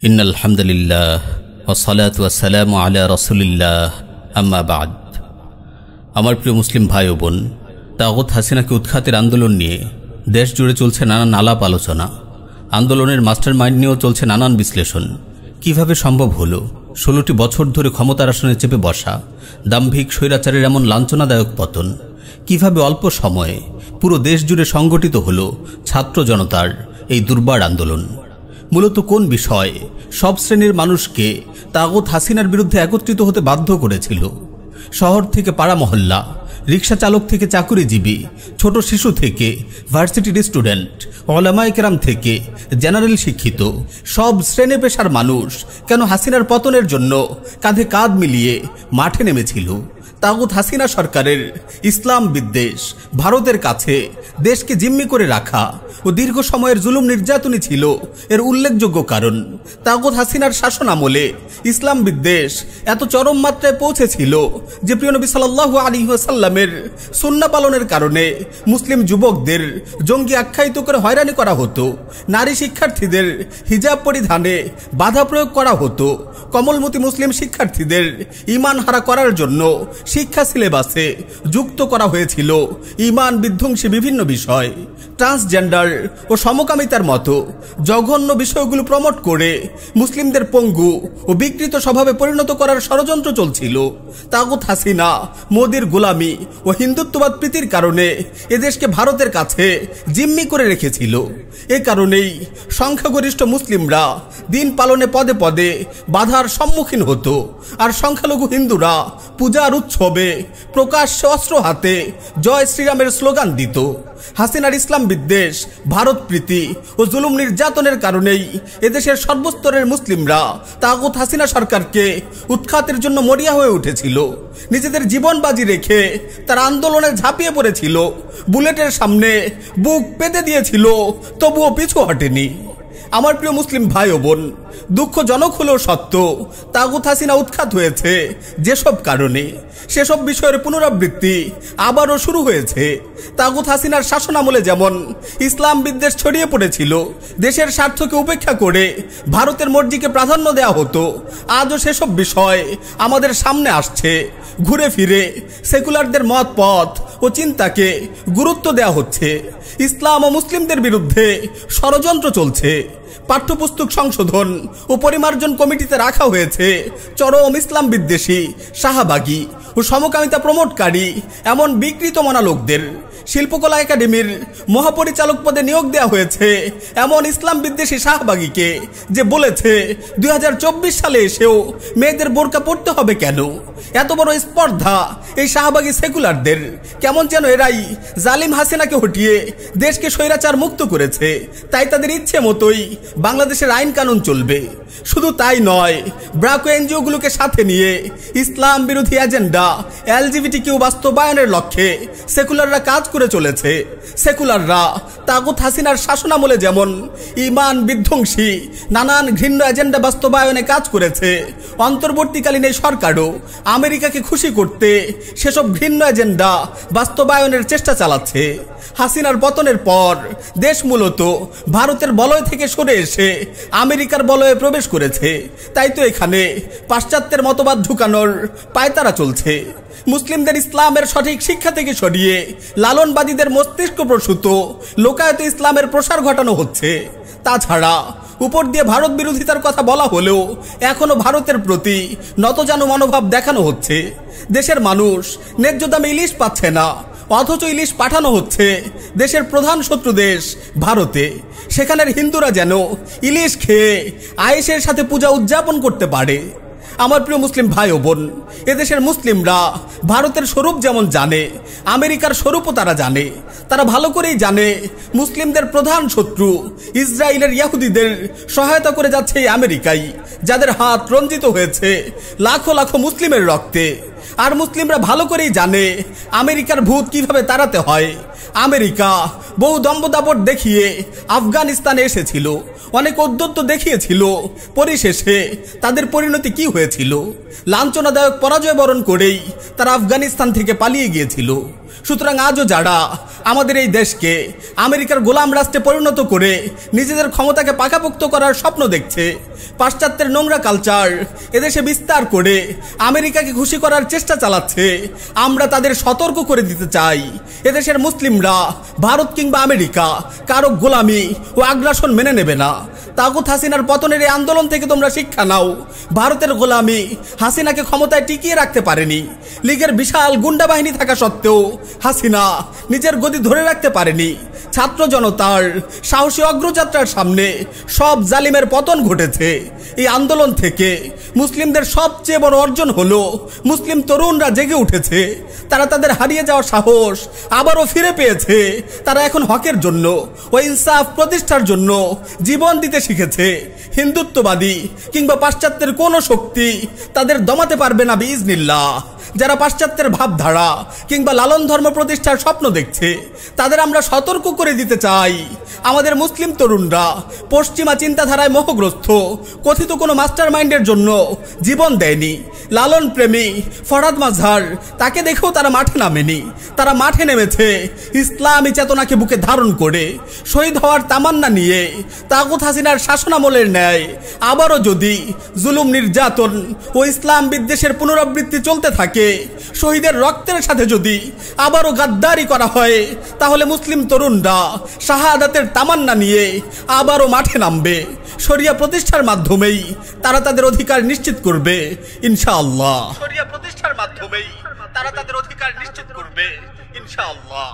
ইন্নাল হামদুলিল্লাহ ওয়াসসালাতু ওয়াসসালামু আলা রাসূলিল্লাহ আম্মা বাদ। আমার প্রিয় মুসলিম ভাই ও বোন, তাগুত হাসিনাকে উৎখাতের আন্দোলন নিয়ে দেশ জুড়ে চলছে নানান আলাপ আলোচনা। আন্দোলনের মাস্টার মাইন্ড নিয়েও চলছে নানান বিশ্লেষণ। কিভাবে সম্ভব হলো 16টি বছর ধরে ক্ষমতার আসনে চেপে বসা দাম্ভিক স্বৈরাচারের এমন লাঞ্ছনাদায়ক পতন? কিভাবে অল্প সময়ে পুরো দেশ জুড়ে সংগঠিত হলো ছাত্র জনতার এই দুর্বার আন্দোলন? মূলত কোন বিষয় সব শ্রেণীর মানুষকে তাগুত হাসিনার বিরুদ্ধে একত্রিত হতে বাধ্য করেছিল? শহর থেকে পাড়া মহল্লা, রিক্সা চালক থেকে চাকুরিজীবী, ছোট শিশু থেকে ভার্সিটির স্টুডেন্ট, ওলামায়ে কেরাম থেকে জেনারেল শিক্ষিত, সব শ্রেণী পেশার মানুষ কেন হাসিনার পতনের জন্য কাঁধে কাঁধ মিলিয়ে মাঠে নেমেছিল? তাগুত হাসিনা সরকারের ইসলাম বিদ্বেষ, ভারতের কাছে দেশকে জিম্মি করে রাখা ও দীর্ঘ সময়ের জুলুম নির্যাতনই ছিল এর উল্লেখযোগ্য কারণ। তাগুত হাসিনার শাসন আমলে ইসলাম বিদ্বেষ এত চরম মাত্রায় পৌঁছেছিল যে প্রিয় নবী সাল্লাল্লাহু আলাইহি ওয়াসাল্লামের সুন্নাহ পালনের কারণে মুসলিম যুবকদের জঙ্গি আখ্যায়িত করে হয়রানি করা হতো, নারী শিক্ষার্থীদের হিজাব পরিধানে বাধা প্রয়োগ করা হতো, কমলমতি মুসলিম শিক্ষার্থীদের ঈমান হারা করার জন্য শিক্ষা সিলেবাসে যুক্ত করা হয়েছিল ঈমান বিধ্বংসী বিভিন্ন বিষয়। ট্রান্সজেন্ডার ও সমকামিতার মতো জঘন্য বিষয়গুলো প্রমোট করে মুসলিমদের পঙ্গু ও বিকৃত স্বভাবে পরিণত করার ষড়যন্ত্র চলছিল। তাগুত হাসিনা মোদির গোলামি ও হিন্দুত্ববাদ প্রীতির কারণে এদেশকে ভারতের কাছে জিম্মি করে রেখেছিল। এ কারণেই সংখ্যাগরিষ্ঠ মুসলিমরা দিন পালনে পদে পদে বাধার সম্মুখীন হতো, আর সংখ্যালঘু হিন্দুরা পূজার উৎসবে প্রকাশ্যে অস্ত্র হাতে জয় শ্রীরামের স্লোগান দিত। হাসিনার ইসলাম বিদ্বেষ, ভারত প্রীতি ও জুলুম নির্যাতনের কারণেই এদেশের সর্বস্তরের মুসলিমরা তাগুত হাসিনা সরকারকে উৎখাতের জন্য মরিয়া হয়ে উঠেছিল। নিজেদের জীবন বাজি রেখে তার আন্দোলনে ঝাঁপিয়ে পড়েছিল, বুলেটের সামনে বুক পেতে দিয়েছিল, তবুও পিছু হটেনি। আমার প্রিয় মুসলিম ভাই ও বোন, দুঃখজনক হলেও সত্য, তাগুত হাসিনা উৎখাত হয়েছে যেসব কারণে, সেসব বিষয়ের পুনরাবৃত্তি আবারও শুরু হয়েছে। তাগুত হাসিনার শাসন আমলে যেমন ইসলাম বিদ্বেষ ছড়িয়ে পড়েছিল, দেশের স্বার্থকে উপেক্ষা করে ভারতের মর্জিকে প্রাধান্য দেওয়া হতো, আজও সেসব বিষয় আমাদের সামনে আসছে। ঘুরে ফিরে সেকুলারদের মত পথ ও চিন্তাকে গুরুত্ব দেওয়া হচ্ছে। ইসলাম ও মুসলিমদের বিরুদ্ধে ষড়যন্ত্র চলছে। পাঠ্যপুস্তক সংশোধন ও পরিমার্জন কমিটিতে রাখা হয়েছে চরম ইসলাম বিদ্বেষী, শাহবাগী ও সমকামিতা প্রমোটকারী এমন বিকৃত মনা লোকদের। শিল্পকলা একাডেমির মহাপরিচালক পদে নিয়োগ দেওয়া হয়েছে এমন ইসলাম বিদ্বেষী শাহবাগীকে, যে বলেছে 2024 সালে এসেও মেয়েদের বোরকা পড়তে হবে কেন? এত বড় স্পর্ধা এই শাহবাগী সেকুলারদের। কেমন যেন এরাই জালিম হাসিনাকে হটিয়ে দেশকে স্বৈরাচার মুক্ত করেছে, তাই তাদের ইচ্ছে মতোই বাংলাদেশের আইন কানুন চলবে। শুধু তাই নয়, ব্রাকো এনজিওগুলোকে সাথে নিয়ে ইসলাম বিরোধী এজেন্ডা LGBTQ বাস্তবায়নের লক্ষ্যে সেকুলাররা কাজ করে চলেছে। সেকুলাররা তাগুত হাসিনার শাসনামলে যেমন ঈমান বিধ্বংসী নানান ঘৃণ্য এজেন্ডা বাস্তবায়নে কাজ করেছে, অন্তর্বর্তীকালীন এই সরকারও আমেরিকাকে খুশি করতে সেসব ঘৃণ্য এজেন্ডা বাস্তবায়নের চেষ্টা চালাচ্ছে। হাসিনার পতনের পর দেশ মূলত ভারতের বলয় থেকে সরে এসে আমেরিকার বলয়ে প্রবেশ করেছে, তাই তো এখানে পাশ্চাত্যের মতবাদ ঢুকানোর পায়তারা চলছে। মুসলিমদের ইসলামের সঠিক শিক্ষা থেকে সরিয়ে লালনবাদীদের মস্তিষ্ক প্রসূত লোকায়ত ইসলামের প্রসার ঘটানো হচ্ছে। তাছাড়া উপর দিয়ে ভারত বিরোধিতার কথা বলা হলেও এখনো ভারতের প্রতি নতজানু মনোভাব দেখানো হচ্ছে। দেশের মানুষ ন্যায্য দামে ইলিশ পাচ্ছে না, অথচ ইলিশ পাঠানো হচ্ছে দেশের প্রধান শত্রু দেশ ভারতে। সেখানের হিন্দুরা যেন ইলিশ খেয়ে আয়েশের সাথে পূজা উদযাপন করতে পারে। আমার প্রিয় মুসলিম ভাই ও বোন, এদেশের মুসলিমরা ভারতের স্বরূপ যেমন জানে, আমেরিকার স্বরূপও তারা জানে। তারা ভালো করেই জানে মুসলিমদের প্রধান শত্রু ইসরায়েলের ইহুদিদের সহায়তা করে যাচ্ছে এই আমেরিকাই, যাদের হাত রঞ্জিত হয়েছে লাখো লাখো মুসলিমের রক্তে। আর মুসলিমরা ভালো করেই জানে আমেরিকার ভূত কিভাবে তাড়াতে হয়। আমেরিকা বহু দম্বদাপট দেখিয়ে আফগানিস্তানে এসেছিল, অনেক ঔদ্ধত্য দেখিয়েছিল। পরিশেষে তাদের পরিণতি কি হয়েছিল? লাঞ্ছনাদায়ক পরাজয় বরণ করেই তারা আফগানিস্তান থেকে পালিয়ে গিয়েছিল। সুতরাং আজও যারা আমাদের এই দেশকে আমেরিকার গোলাম রাষ্ট্রে পরিণত করে নিজেদের ক্ষমতাকে পাকাপোক্ত করার স্বপ্ন দেখছে, পাশ্চাত্যের নোংরা কালচার এদেশে বিস্তার করে আমেরিকাকে খুশি করার চেষ্টা চালাচ্ছে, আমরা তাদের সতর্ক করে দিতে চাই, এদেশের মুসলিমরা ভারত কিংবা আমেরিকা কারো গোলামি ও আগ্রাসন মেনে নেবে না। তাগুত হাসিনার পতনের এই আন্দোলন থেকে তোমরা শিক্ষা নাও। ভারতের গোলামি হাসিনাকে ক্ষমতায় টিকিয়ে রাখতে পারেনি। লীগের বিশাল গুন্ডা বাহিনী থাকা সত্ত্বেও হাসিনা নিজের গদি ধরে রাখতে পারেনি। ছাত্র জনতার সাহসী অগ্রযাত্রার সামনে সব জালিমের পতন ঘটেছে। এই আন্দোলন থেকে মুসলিমদের সবচেয়ে বড় অর্জন হলো মুসলিম তরুণরা জেগে উঠেছে। তারা তাদের হারিয়ে যাওয়া সাহস আবারও ফিরে পেয়েছে। তারা এখন হকের জন্য ও ইনসাফ প্রতিষ্ঠার জন্য জীবন দিতে শিখেছে। হিন্দুত্ববাদী কিংবা পাশ্চাত্যের কোনো শক্তি তাদের দমাতে পারবে না বিইজনিল্লাহ। যারা পাশ্চাত্যের ভাবধারা কিংবা লালন ধর্ম প্রতিষ্ঠার স্বপ্ন দেখছে, তাদের আমরা সতর্ক করে দিতে চাই, আমাদের মুসলিম তরুণরা পশ্চিমা চিন্তাধারায় মোহগ্রস্ত কথিত কোনো মাস্টার মাইন্ডের জন্য জীবন দেয়নি। লালন প্রেমী ফরহাদ মাজহার, তাকে দেখেও তারা মাঠে নামেনি। তারা মাঠে নেমেছে ইসলামী চেতনাকে বুকে ধারণ করে, শহীদ হওয়ার তামান্না নিয়ে। তাগুত হাসিনার শাসনামলের ন্যায় আবারও যদি জুলুম, নির্যাতন ও ইসলাম বিদ্বেষের পুনরাবৃত্তি চলতে থাকে, শহীদের রক্তের সাথে যদি আবারও গাদ্দারি করা হয়, তাহলে মুসলিম তরুণরা শাহাদাতের তামান্না নিয়ে আবারও মাঠে নামবে। শরিয়া প্রতিষ্ঠার মাধ্যমেই তারা তাদের অধিকার নিশ্চিত করবে ইনশাআল্লাহ। শরিয়া প্রতিষ্ঠার মাধ্যমেই তারা তাদের অধিকার নিশ্চিত করবে ইনশাআল্লাহ।